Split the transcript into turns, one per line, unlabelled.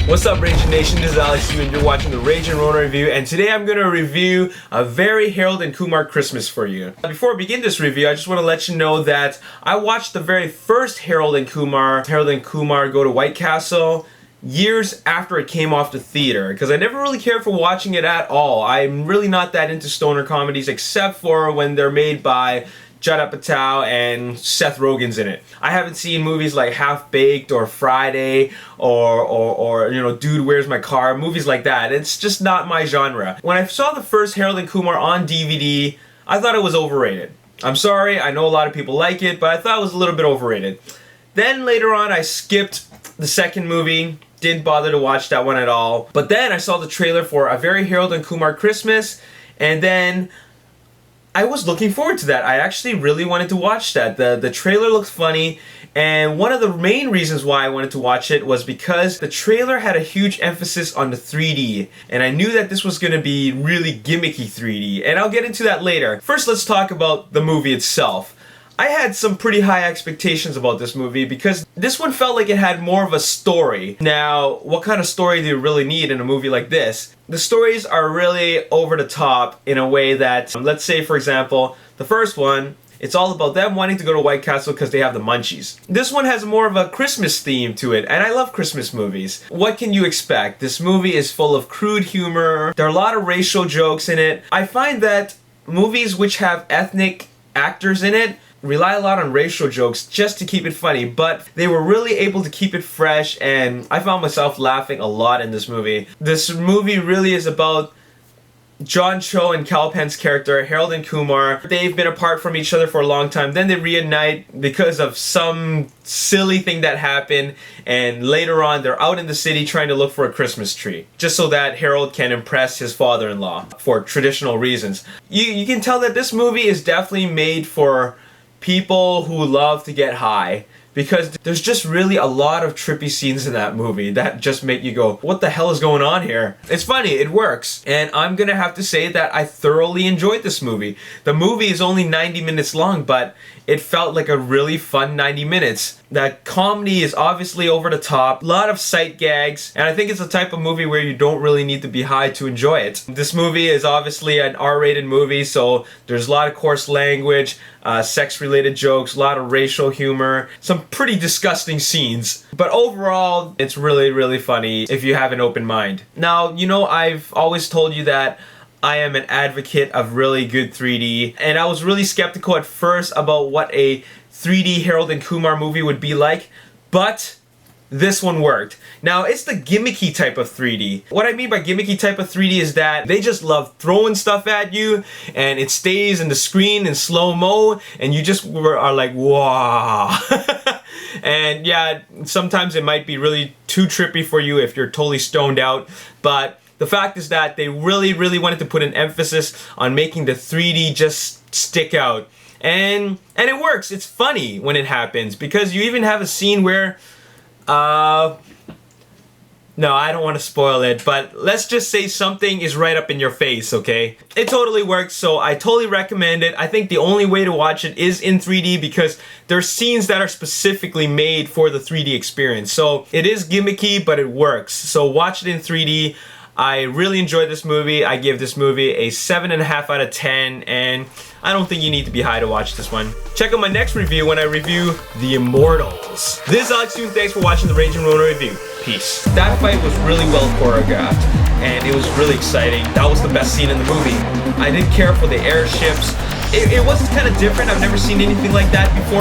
What's up, Ragin Nation? This is Alex and you're watching the Ragin Ronin review, and today I'm going to review a very Harold and Kumar Christmas for you. Before I begin this review, I just want to let you know that I watched the very first Harold and Kumar Go to White Castle, years after it came off the theater, because I never really cared for watching it at all. I'm really not that into stoner comedies, except for when they're made by Judd Apatow and Seth Rogen's in it. I haven't seen movies like Half Baked or Friday or you know, Dude, Where's My Car? Movies like that. It's just not my genre. When I saw the first Harold and Kumar on DVD, I thought it was overrated. I'm sorry, I know a lot of people like it, but I thought it was a little bit overrated. Then later on, I skipped the second movie, didn't bother to watch that one at all. But then I saw the trailer for A Very Harold and Kumar Christmas, and then I was looking forward to that. I actually really wanted to watch that. The trailer looked funny, and one of the main reasons why I wanted to watch it was because the trailer had a huge emphasis on the 3D, and I knew that this was going to be really gimmicky 3D, and I'll get into that later. First, let's talk about the movie itself. I had some pretty high expectations about this movie because this one felt like it had more of a story. Now, what kind of story do you really need in a movie like this? The stories are really over the top in a way that, let's say for example, the first one, it's all about them wanting to go to White Castle because they have the munchies. This one has more of a Christmas theme to it, and I love Christmas movies. What can you expect? This movie is full of crude humor. There are a lot of racial jokes in it. I find that movies which have ethnic actors in it rely a lot on racial jokes just to keep it funny, but they were really able to keep it fresh, and I found myself laughing a lot in this movie. This movie really is about John Cho and Kal Penn's character, Harold and Kumar. They've been apart from each other for a long time, then they reunite because of some silly thing that happened, and later on they're out in the city trying to look for a Christmas tree, just so that Harold can impress his father-in-law for traditional reasons. You can tell that this movie is definitely made for people who love to get high, because there's just really a lot of trippy scenes in that movie that just make you go, what the hell is going on here? It's funny, it works, and I'm gonna have to say that I thoroughly enjoyed this movie. The movie is only 90 minutes long, but it felt like a really fun 90 minutes. That comedy is obviously over the top, a lot of sight gags, and I think it's the type of movie where you don't really need to be high to enjoy it. This movie is obviously an R-rated movie, so there's a lot of coarse language, sex-related jokes, a lot of racial humor, some pretty disgusting scenes. But overall, it's really, really funny if you have an open mind. Now, you know, I've always told you that I am an advocate of really good 3D, and I was really skeptical at first about what a 3D Harold and Kumar movie would be like, but this one worked. Now, it's the gimmicky type of 3D. What I mean by gimmicky type of 3D is that they just love throwing stuff at you, and it stays in the screen in slow-mo, and you just are like, wow. And yeah, sometimes it might be really too trippy for you if you're totally stoned out, but the fact is that they really, really wanted to put an emphasis on making the 3D just stick out. And it works. It's funny when it happens, because you even have a scene where, no, I don't want to spoil it, but let's just say something is right up in your face, okay? It totally works, so I totally recommend it. I think the only way to watch it is in 3D, because there's scenes that are specifically made for the 3D experience. So it is gimmicky, but it works. So watch it in 3D. I really enjoyed this movie. I give this movie a 7.5 out of 10, and I don't think you need to be high to watch this one. Check out my next review when I review The Immortals. This is Alex, thanks for watching the Ragin Ronin review. Peace. That fight was really well choreographed, and it was really exciting. That was the best scene in the movie. I didn't care for the airships. It was kind of different. I've never seen anything like that before.